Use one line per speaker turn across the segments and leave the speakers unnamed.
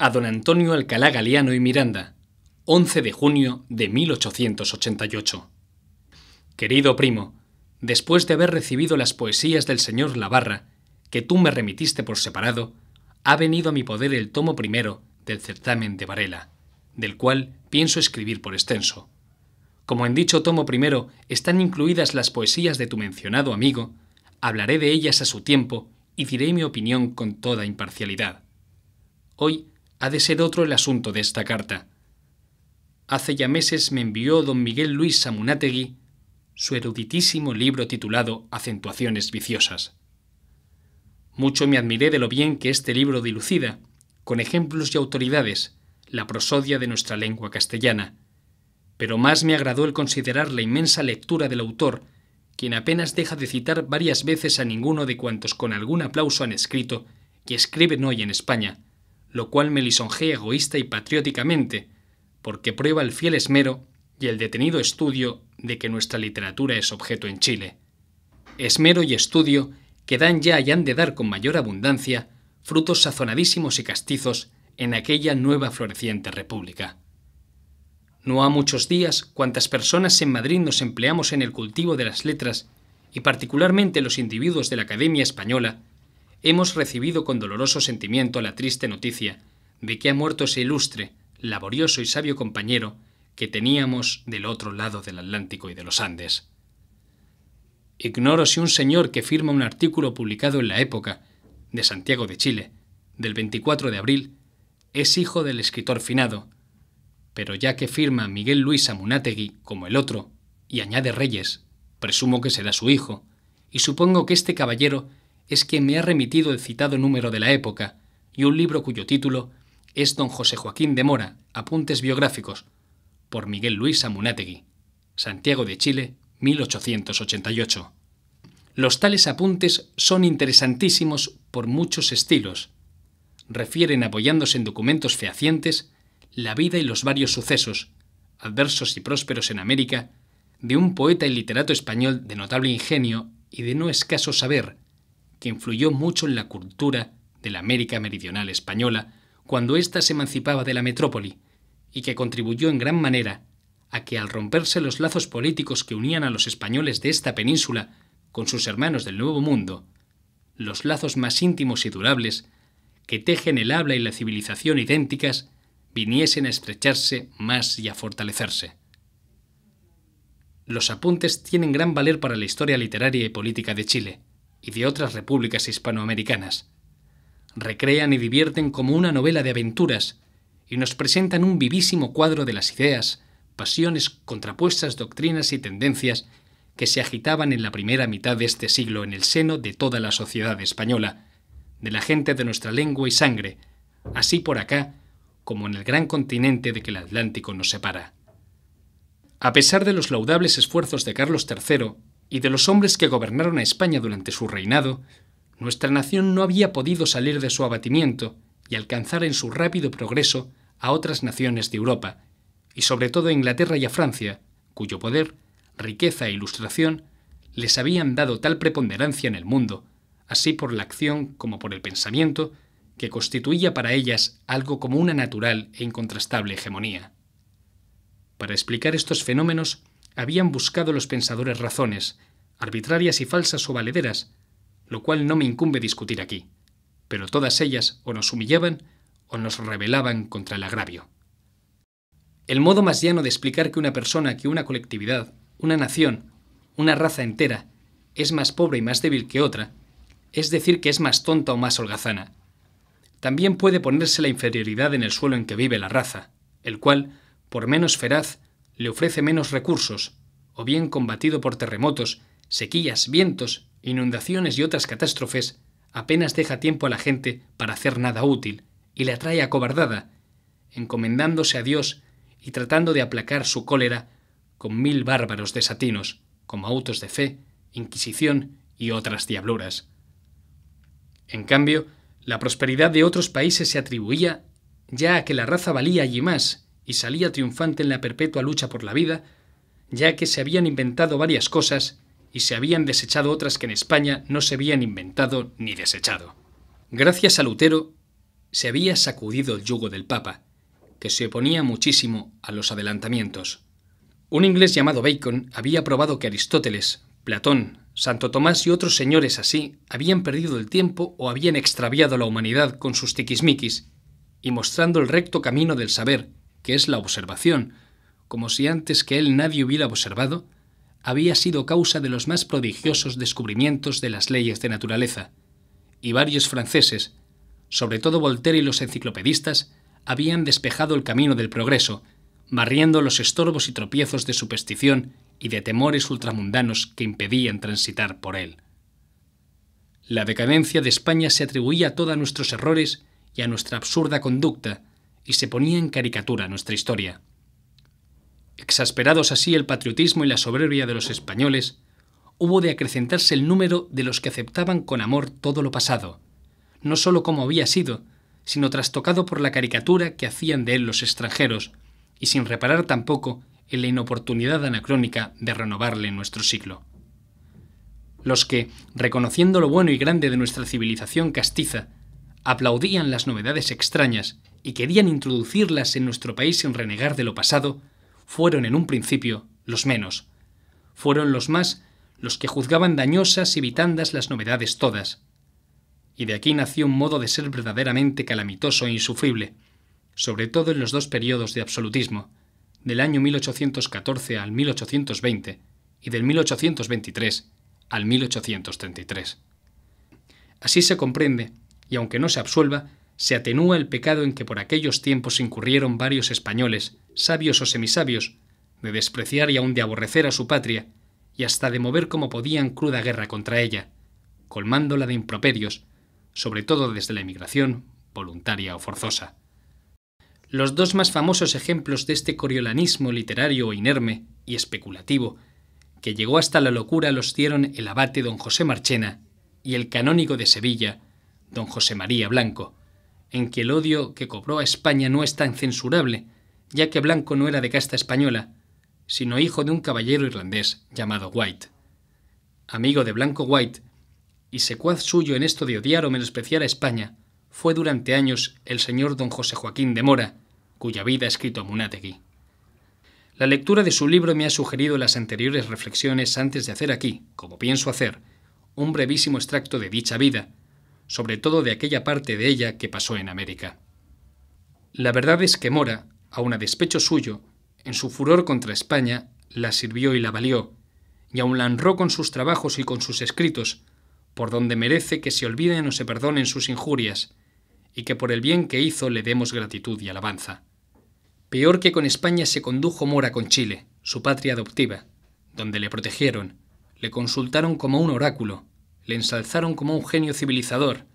A don Antonio Alcalá Galiano y Miranda, 11 de junio de 1888. Querido primo, después de haber recibido las poesías del señor Labarra, que tú me remitiste por separado, ha venido a mi poder el tomo primero del certamen de Varela, del cual pienso escribir por extenso. Como en dicho tomo primero están incluidas las poesías de tu mencionado amigo, hablaré de ellas a su tiempo y diré mi opinión con toda imparcialidad. Hoy ha de ser otro el asunto de esta carta. Hace ya meses me envió don Miguel Luis Amunátegui su eruditísimo libro titulado Acentuaciones viciosas. Mucho me admiré de lo bien que este libro dilucida, con ejemplos y autoridades, la prosodia de nuestra lengua castellana, pero más me agradó el considerar la inmensa lectura del autor, quien apenas deja de citar varias veces a ninguno de cuantos con algún aplauso han escrito y escriben hoy en España, lo cual me lisonjea egoísta y patrióticamente, porque prueba el fiel esmero y el detenido estudio de que nuestra literatura es objeto en Chile. Esmero y estudio que dan ya y han de dar con mayor abundancia frutos sazonadísimos y castizos en aquella nueva floreciente república. No ha muchos días cuantas personas en Madrid nos empleamos en el cultivo de las letras, y particularmente los individuos de la Academia Española, hemos recibido con doloroso sentimiento la triste noticia de que ha muerto ese ilustre, laborioso y sabio compañero que teníamos del otro lado del Atlántico y de los Andes. Ignoro si un señor que firma un artículo publicado en La Época, de Santiago de Chile, del 24 de abril, es hijo del escritor finado, pero ya que firma Miguel Luis Amunátegui como el otro, y añade Reyes, presumo que será su hijo, y supongo que este caballero es quien me ha remitido el citado número de La Época y un libro cuyo título es Don José Joaquín de Mora, Apuntes biográficos, por Miguel Luis Amunátegui, Santiago de Chile, 1888. Los tales apuntes son interesantísimos por muchos estilos. Refieren, apoyándose en documentos fehacientes, la vida y los varios sucesos, adversos y prósperos en América, de un poeta y literato español de notable ingenio y de no escaso saber, que influyó mucho en la cultura de la América meridional española cuando ésta se emancipaba de la metrópoli, y que contribuyó en gran manera a que, al romperse los lazos políticos que unían a los españoles de esta península con sus hermanos del Nuevo Mundo, los lazos más íntimos y durables que tejen el habla y la civilización idénticas viniesen a estrecharse más y a fortalecerse. Los apuntes tienen gran valer para la historia literaria y política de Chile y de otras repúblicas hispanoamericanas. Recrean y divierten como una novela de aventuras y nos presentan un vivísimo cuadro de las ideas, pasiones, contrapuestas doctrinas y tendencias que se agitaban en la primera mitad de este siglo en el seno de toda la sociedad española, de la gente de nuestra lengua y sangre, así por acá como en el gran continente de que el Atlántico nos separa. A pesar de los laudables esfuerzos de Carlos III y de los hombres que gobernaron a España durante su reinado, nuestra nación no había podido salir de su abatimiento y alcanzar en su rápido progreso a otras naciones de Europa, y sobre todo a Inglaterra y a Francia, cuyo poder, riqueza e ilustración les habían dado tal preponderancia en el mundo, así por la acción como por el pensamiento, que constituía para ellas algo como una natural e incontrastable hegemonía. Para explicar estos fenómenos habían buscado los pensadores razones, arbitrarias y falsas o valederas, lo cual no me incumbe discutir aquí, pero todas ellas o nos humillaban o nos rebelaban contra el agravio. El modo más llano de explicar que una persona, que una colectividad, una nación, una raza entera, es más pobre y más débil que otra, es decir que es más tonta o más holgazana. También puede ponerse la inferioridad en el suelo en que vive la raza, el cual, por menos feraz, le ofrece menos recursos, o bien combatido por terremotos, sequías, vientos, inundaciones y otras catástrofes, apenas deja tiempo a la gente para hacer nada útil, y la trae acobardada, encomendándose a Dios y tratando de aplacar su cólera con 1000 bárbaros desatinos, como autos de fe, inquisición y otras diabluras. En cambio, la prosperidad de otros países se atribuía ya a que la raza valía allí más y salía triunfante en la perpetua lucha por la vida, ya que se habían inventado varias cosas y se habían desechado otras que en España no se habían inventado ni desechado. Gracias a Lutero, se había sacudido el yugo del Papa, que se oponía muchísimo a los adelantamientos. Un inglés llamado Bacon había probado que Aristóteles, Platón, Santo Tomás y otros señores así habían perdido el tiempo o habían extraviado la humanidad con sus tiquismiquis, y mostrando el recto camino del saber, que es la observación, como si antes que él nadie hubiera observado, había sido causa de los más prodigiosos descubrimientos de las leyes de naturaleza, y varios franceses, sobre todo Voltaire y los enciclopedistas, habían despejado el camino del progreso, barriendo los estorbos y tropiezos de superstición y de temores ultramundanos que impedían transitar por él. La decadencia de España se atribuía a todos nuestros errores y a nuestra absurda conducta, y se ponía en caricatura nuestra historia. Exasperados así el patriotismo y la soberbia de los españoles, hubo de acrecentarse el número de los que aceptaban con amor todo lo pasado, no sólo como había sido, sino trastocado por la caricatura que hacían de él los extranjeros, y sin reparar tampoco en la inoportunidad anacrónica de renovarle en nuestro siglo. Los que, reconociendo lo bueno y grande de nuestra civilización castiza, aplaudían las novedades extrañas y querían introducirlas en nuestro país sin renegar de lo pasado, fueron en un principio los menos. Fueron los más los que juzgaban dañosas y vitandas las novedades todas. Y de aquí nació un modo de ser verdaderamente calamitoso e insufrible, sobre todo en los dos periodos de absolutismo, del año 1814 al 1820 y del 1823 al 1833. Así se comprende, y aunque no se absuelva, se atenúa el pecado en que por aquellos tiempos incurrieron varios españoles, sabios o semisabios, de despreciar y aun de aborrecer a su patria, y hasta de mover como podían cruda guerra contra ella, colmándola de improperios, sobre todo desde la emigración, voluntaria o forzosa. Los dos más famosos ejemplos de este coriolanismo literario inerme y especulativo, que llegó hasta la locura, los dieron el abate don José Marchena y el canónigo de Sevilla, don José María Blanco, en que el odio que cobró a España no es tan censurable, ya que Blanco no era de casta española, sino hijo de un caballero irlandés llamado White. Amigo de Blanco White, y secuaz suyo en esto de odiar o menospreciar a España, fue durante años el señor don José Joaquín de Mora, cuya vida ha escrito Munátegui. La lectura de su libro me ha sugerido las anteriores reflexiones antes de hacer aquí, como pienso hacer, un brevísimo extracto de dicha vida, sobre todo de aquella parte de ella que pasó en América. La verdad es que Mora, aun a despecho suyo, en su furor contra España, la sirvió y la valió, y aun la honró con sus trabajos y con sus escritos, por donde merece que se olviden o se perdonen sus injurias, y que por el bien que hizo le demos gratitud y alabanza. Peor que con España se condujo Mora con Chile, su patria adoptiva, donde le protegieron, le consultaron como un oráculo, le ensalzaron como un genio civilizador,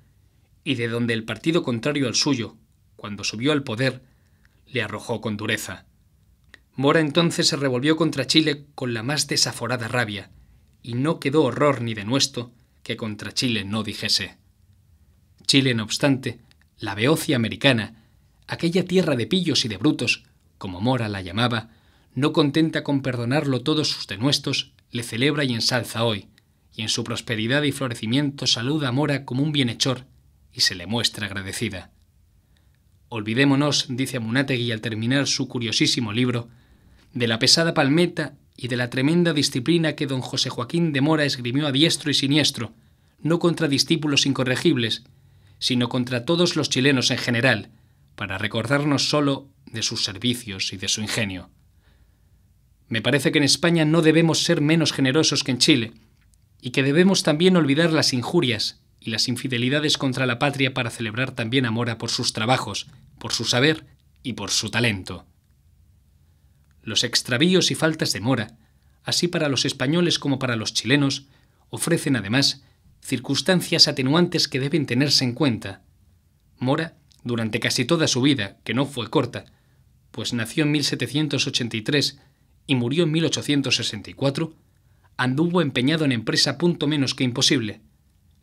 y de donde el partido contrario al suyo, cuando subió al poder, le arrojó con dureza. Mora entonces se revolvió contra Chile con la más desaforada rabia, y no quedó horror ni denuesto que contra Chile no dijese. Chile, no obstante, la Beocia americana, aquella tierra de pillos y de brutos, como Mora la llamaba, no contenta con perdonarlo todos sus denuestos, le celebra y ensalza hoy, y en su prosperidad y florecimiento saluda a Mora como un bienhechor y se le muestra agradecida. Olvidémonos, dice Munátegui al terminar su curiosísimo libro, de la pesada palmeta y de la tremenda disciplina que don José Joaquín de Mora esgrimió a diestro y siniestro, no contra discípulos incorregibles, sino contra todos los chilenos en general, para recordarnos solo de sus servicios y de su ingenio. Me parece que en España no debemos ser menos generosos que en Chile, y que debemos también olvidar las injurias y las infidelidades contra la patria para celebrar también a Mora por sus trabajos, por su saber y por su talento. Los extravíos y faltas de Mora, así para los españoles como para los chilenos, ofrecen además circunstancias atenuantes que deben tenerse en cuenta. Mora, durante casi toda su vida, que no fue corta, pues nació en 1783 y murió en 1864, anduvo empeñado en empresa punto menos que imposible,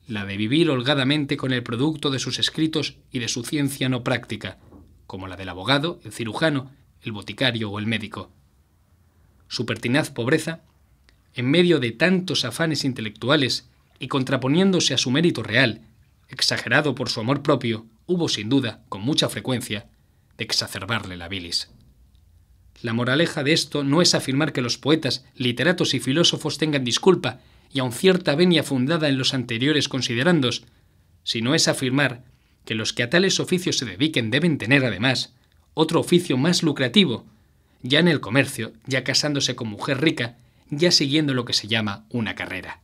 la de vivir holgadamente con el producto de sus escritos y de su ciencia no práctica, como la del abogado, el cirujano, el boticario o el médico. Su pertinaz pobreza, en medio de tantos afanes intelectuales y contraponiéndose a su mérito real, exagerado por su amor propio, hubo sin duda, con mucha frecuencia, de exacerbarle la bilis. La moraleja de esto no es afirmar que los poetas, literatos y filósofos tengan disculpa y aun cierta venia fundada en los anteriores considerandos, sino es afirmar que los que a tales oficios se dediquen deben tener, además, otro oficio más lucrativo, ya en el comercio, ya casándose con mujer rica, ya siguiendo lo que se llama una carrera.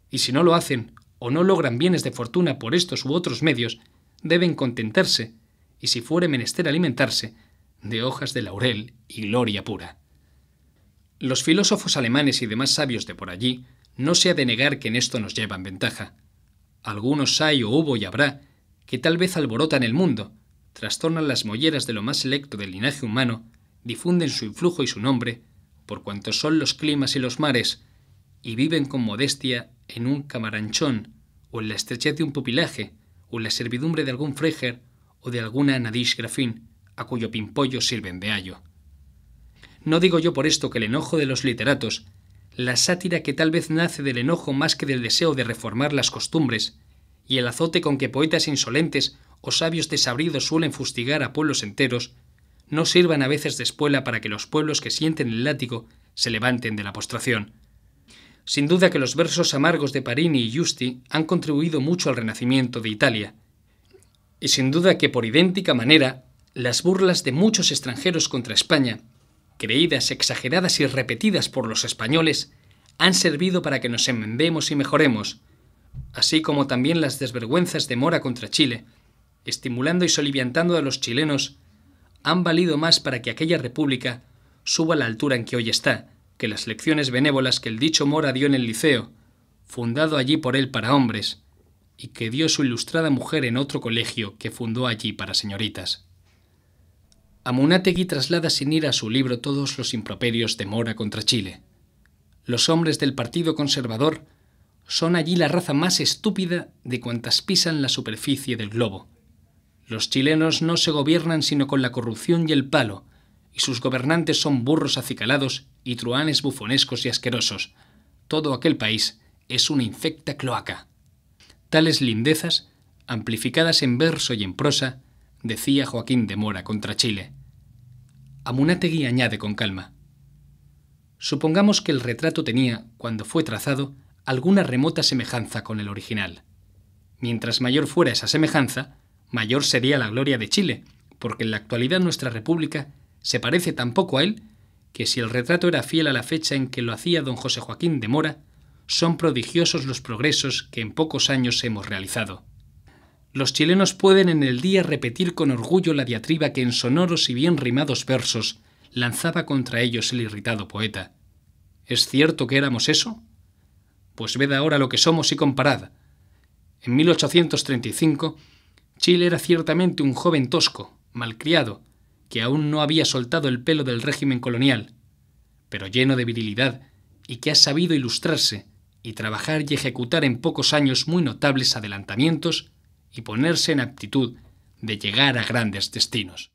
Y si no lo hacen o no logran bienes de fortuna por estos u otros medios, deben contentarse, y si fuere menester alimentarse, de hojas de laurel y gloria pura. Los filósofos alemanes y demás sabios de por allí no se ha de negar que en esto nos llevan ventaja. Algunos hay o hubo y habrá que tal vez alborotan el mundo, trastornan las molleras de lo más selecto del linaje humano, difunden su influjo y su nombre, por cuantos son los climas y los mares, y viven con modestia en un camaranchón, o en la estrechez de un pupilaje, o en la servidumbre de algún freiherr o de alguna nadish grafín, a cuyo pimpollo sirven de ayo. No digo yo por esto que el enojo de los literatos, la sátira que tal vez nace del enojo más que del deseo de reformar las costumbres, y el azote con que poetas insolentes o sabios desabridos suelen fustigar a pueblos enteros, no sirvan a veces de espuela para que los pueblos que sienten el látigo se levanten de la postración. Sin duda que los versos amargos de Parini y Giusti han contribuido mucho al renacimiento de Italia, y sin duda que por idéntica manera las burlas de muchos extranjeros contra España, creídas, exageradas y repetidas por los españoles, han servido para que nos enmendemos y mejoremos, así como también las desvergüenzas de Mora contra Chile, estimulando y soliviantando a los chilenos, han valido más para que aquella república suba a la altura en que hoy está, que las lecciones benévolas que el dicho Mora dio en el Liceo, fundado allí por él para hombres, y que dio su ilustrada mujer en otro colegio que fundó allí para señoritas. Amunátegui traslada sin ira a su libro todos los improperios de Mora contra Chile. Los hombres del Partido Conservador son allí la raza más estúpida de cuantas pisan la superficie del globo. Los chilenos no se gobiernan sino con la corrupción y el palo, y sus gobernantes son burros acicalados y truhanes bufonescos y asquerosos. Todo aquel país es una infecta cloaca. Tales lindezas, amplificadas en verso y en prosa, decía Joaquín de Mora contra Chile. Amunátegui añade con calma: supongamos que el retrato tenía, cuando fue trazado, alguna remota semejanza con el original. Mientras mayor fuera esa semejanza, mayor sería la gloria de Chile, porque en la actualidad nuestra república se parece tan poco a él que si el retrato era fiel a la fecha en que lo hacía don José Joaquín de Mora, son prodigiosos los progresos que en pocos años hemos realizado. Los chilenos pueden en el día repetir con orgullo la diatriba que en sonoros y bien rimados versos lanzaba contra ellos el irritado poeta. ¿Es cierto que éramos eso? Pues ved ahora lo que somos y comparad. En 1835, Chile era ciertamente un joven tosco, malcriado, que aún no había soltado el pelo del régimen colonial, pero lleno de virilidad y que ha sabido ilustrarse y trabajar y ejecutar en pocos años muy notables adelantamientos y ponerse en aptitud de llegar a grandes destinos.